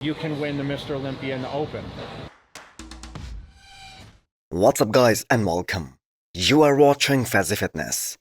you can win the Mr. Olympia in the Open. What's up guys and welcome. You are watching Fazi Fitness.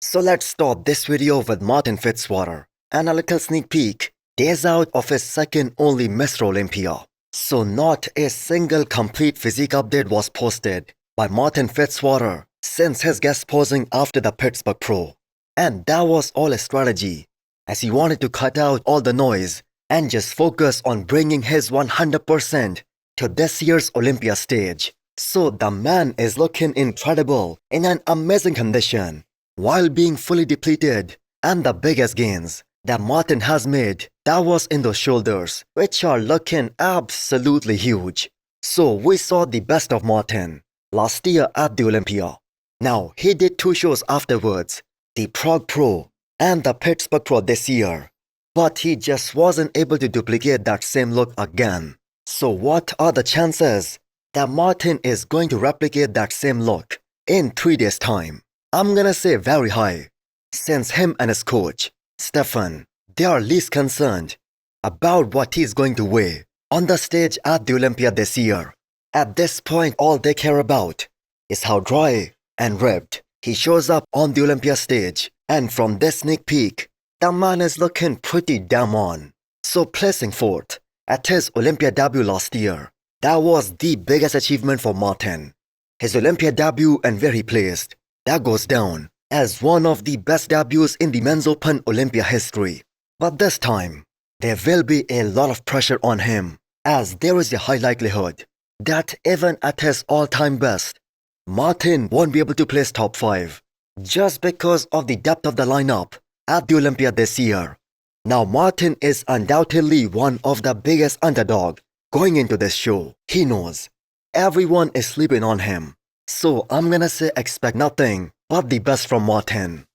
So let's start this video with Martin Fitzwater and a little sneak peek days out of his second only Mr. Olympia. So not a single complete physique update was posted by Martin Fitzwater since his guest posing after the Pittsburgh Pro. And that was all a strategy, as he wanted to cut out all the noise and just focus on bringing his 100% to this year's Olympia stage. So the man is looking incredible in an amazing condition while being fully depleted, and the biggest gains that Martin has made, that was in those shoulders, which are looking absolutely huge. So we saw the best of Martin last year at the Olympia. Now he did two shows afterwards, the Prague Pro and the Pittsburgh Pro this year, but he just wasn't able to duplicate that same look again. So what are the chances that Martin is going to replicate that same look in 3 days time? I'm gonna say very high, since him and his coach, Stefan, they are least concerned about what he's going to weigh on the stage at the Olympia this year. At this point, all they care about is how dry and ripped he shows up on the Olympia stage. And from this sneak peek, the man is looking pretty damn on. So placing fourth at his Olympia debut last year, that was the biggest achievement for Martin. His Olympia debut and where he placed, that goes down as one of the best debuts in the Men's Open Olympia history. But this time, there will be a lot of pressure on him, as there is a high likelihood that even at his all-time best, Martin won't be able to place top 5 just because of the depth of the lineup at the Olympia this year. Now Martin is undoubtedly one of the biggest underdog going into this show. He knows everyone is sleeping on him. So I'm gonna say expect nothing but the best from Martin.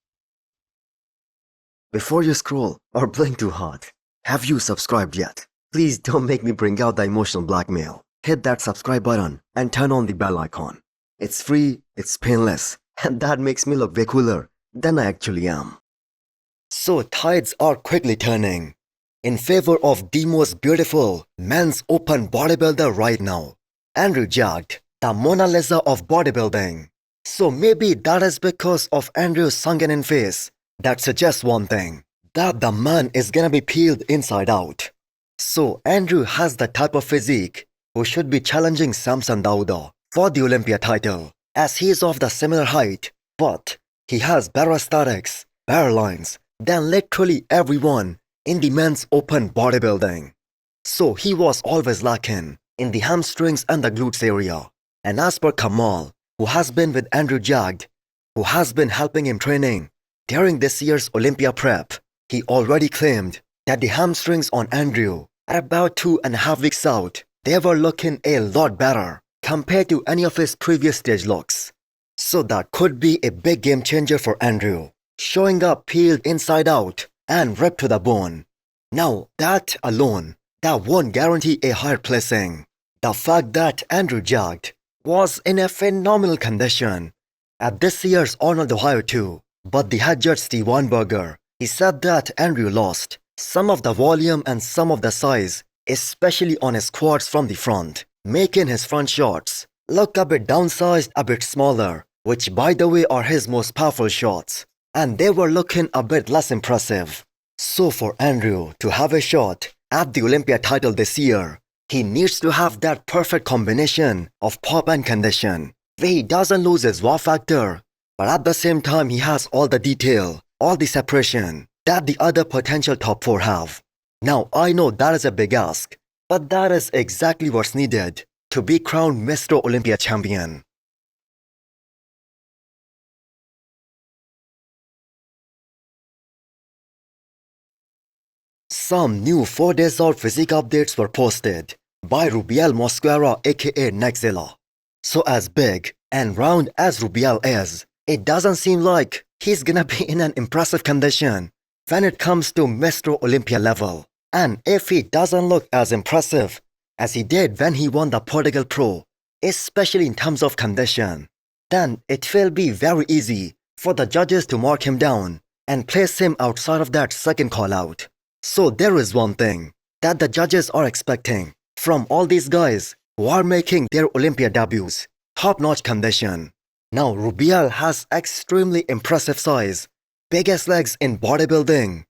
Before you scroll or blink too hard, have you subscribed yet? Please don't make me bring out the emotional blackmail. Hit that subscribe button and turn on the bell icon. It's free, it's painless, and that makes me look way cooler than I actually am. So tides are quickly turning in favor of the most beautiful men's open bodybuilder right now, Andrew Jagged, the Mona Lisa of bodybuilding. So maybe that is because of Andrew's sunken face that suggests one thing, that the man is gonna be peeled inside out. So Andrew has the type of physique who should be challenging Samson Dauda for the Olympia title, as he is of the similar height, but he has better aesthetics, better lines than literally everyone in the men's open bodybuilding. So he was always lacking in the hamstrings and the glutes area. And as per Kamal, who has been with Andrew Jagged, who has been helping him training during this year's Olympia prep, he already claimed that the hamstrings on Andrew at about 2.5 weeks out, they were looking a lot better compared to any of his previous stage looks. So that could be a big game changer for Andrew, showing up peeled inside out and ripped to the bone. Now that alone, that won't guarantee a higher placing. The fact that Andrew Jagged was in a phenomenal condition at this year's Arnold Ohio 2, but the head judge Steve Weinberger, he said that Andrew lost some of the volume and some of the size, especially on his quads from the front, making his front shots look a bit downsized, a bit smaller, which by the way are his most powerful shots, and they were looking a bit less impressive. So for Andrew to have a shot at the Olympia title this year, he needs to have that perfect combination of pop and condition, where he doesn't lose his wow factor, but at the same time he has all the detail, all the separation that the other potential top 4 have. Now I know that is a big ask, but that is exactly what's needed to be crowned Mr. Olympia champion. Some new 4 days out physique updates were posted by Rubiel Mosquera aka Nexzilla. So as big and round as Rubiel is, it doesn't seem like he's gonna be in an impressive condition when it comes to Mr. Olympia level. And if he doesn't look as impressive as he did when he won the Portugal Pro, especially in terms of condition, then it will be very easy for the judges to mark him down and place him outside of that second call out. So there is one thing that the judges are expecting from all these guys who are making their Olympia debuts. Top-notch condition. Now Rubiel has extremely impressive size, biggest legs in bodybuilding,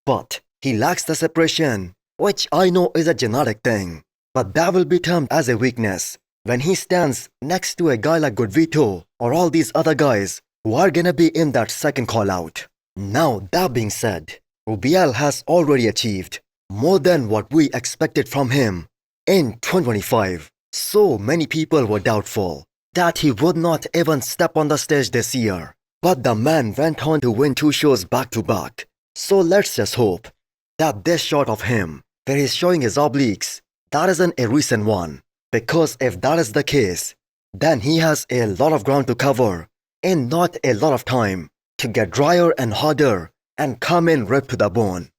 but he lacks the separation, which I know is a genetic thing, but that will be termed as a weakness when he stands next to a guy like Goodvito or all these other guys who are gonna be in that second call out. Now that being said, Rubiel has already achieved more than what we expected from him in 2025. So many people were doubtful that he would not even step on the stage this year. But the man went on to win 2 shows back to back. So let's just hope that this shot of him, where he's showing his obliques, that isn't a recent one. Because if that is the case, then he has a lot of ground to cover in not a lot of time to get drier and harder and come in ripped to the bone.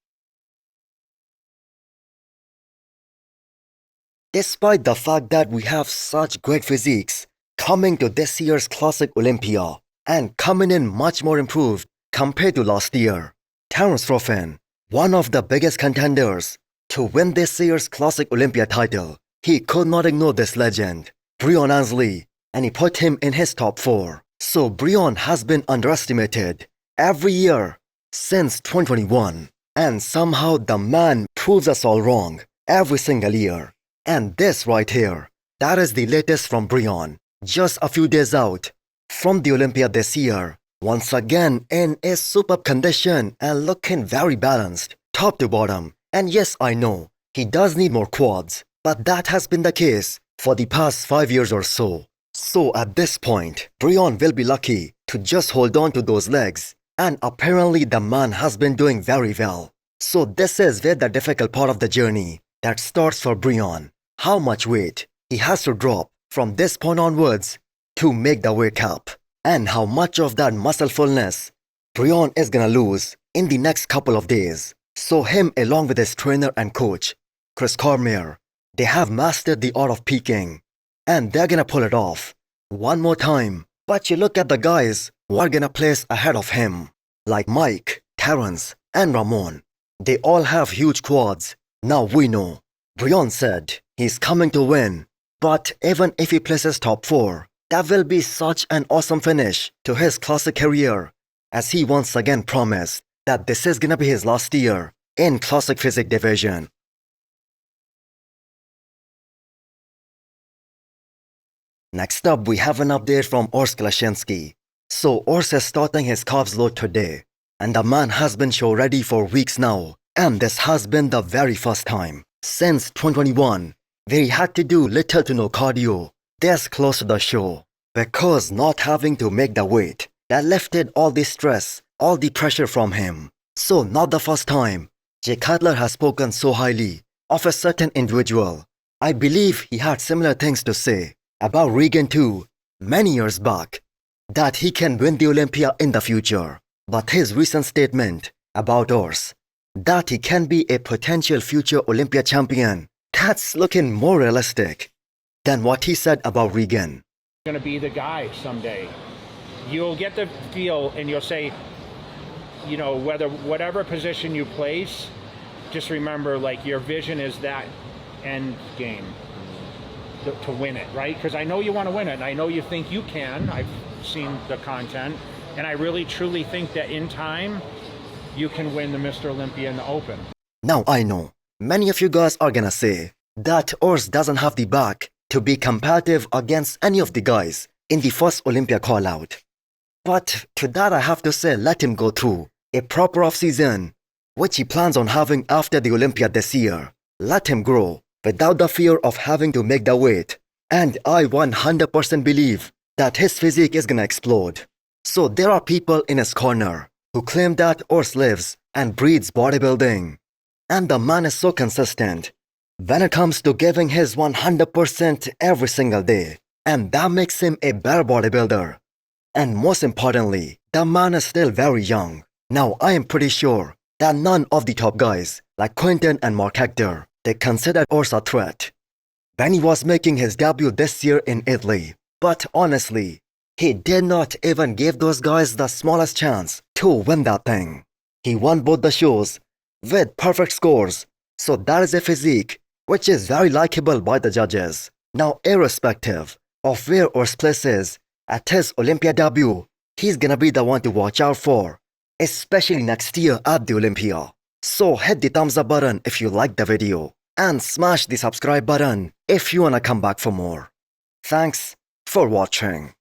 Despite the fact that we have such great physiques coming to this year's Classic Olympia and coming in much more improved compared to last year, Terence Ruffin, one of the biggest contenders to win this year's Classic Olympia title, he could not ignore this legend, Breon, and he put him in his top 4. So Breon has been underestimated every year since 2021, and somehow the man proves us all wrong every single year. And this right here, that is the latest from Breon, just a few days out from the Olympia this year, once again in a superb condition and looking very balanced, top to bottom. And yes, I know, he does need more quads, but that has been the case for the past 5 years or so. So at this point, Breon will be lucky to just hold on to those legs, and apparently the man has been doing very well. So this is where the difficult part of the journey that starts for Breon. How much weight he has to drop from this point onwards to make the weight cap, and how much of that muscle fullness Breon is gonna lose in the next couple of days. So him along with his trainer and coach, Chris Cormier, they have mastered the art of peaking, and they're gonna pull it off one more time. But you look at the guys who are gonna place ahead of him, like Mike, Terence, and Ramon. They all have huge quads. Now we know. Breon said he's coming to win, but even if he places top 4, that will be such an awesome finish to his classic career, as he once again promised that this is gonna be his last year in classic physique division. Next up, we have an update from Urs Klashinsky. So Urs is starting his carbs load today, and the man has been show ready for weeks now, and this has been the very first time since 2021 where he had to do little to no cardio this close to the show, because not having to make the weight that lifted all the stress, all the pressure from him. So not the first time Jay Cutler has spoken so highly of a certain individual. I believe he had similar things to say about Regan too many years back, that he can win the Olympia in the future. But his recent statement about Urs, that he can be a potential future Olympia champion, that's looking more realistic than what he said about Regan. Going to be the guy someday. You'll get the feel and you'll say, you know, whatever position you place, just remember, like, your vision is that end game to win it, right? Because I know you want to win it, and I know you think you can. I've seen the content, and I really truly think that in time you can win the Mr. Olympia in the Open. Now I know many of you guys are gonna say that Urs doesn't have the back to be competitive against any of the guys in the first Olympia call out. But to that I have to say, let him go through a proper off-season, which he plans on having after the Olympia this year. Let him grow without the fear of having to make the weight. And I 100% believe that his physique is gonna explode. So there are people in his corner who claim that Urs lives and breathes bodybuilding. And the man is so consistent when it comes to giving his 100% every single day. And that makes him a better bodybuilder. And most importantly, the man is still very young. Now I am pretty sure that none of the top guys like Quinton and Mark Hector, they considered Urs a threat when he was making his debut this year in Italy. But honestly, he did not even give those guys the smallest chance to win that thing. He won both the shows with perfect scores So that is a physique which is very likable by the judges. Now, irrespective of where Urs places at his Olympia debut, he's gonna be the one to watch out for, especially next year at the Olympia. So hit the thumbs up button if you liked the video and smash the subscribe button if you wanna come back for more. Thanks for watching.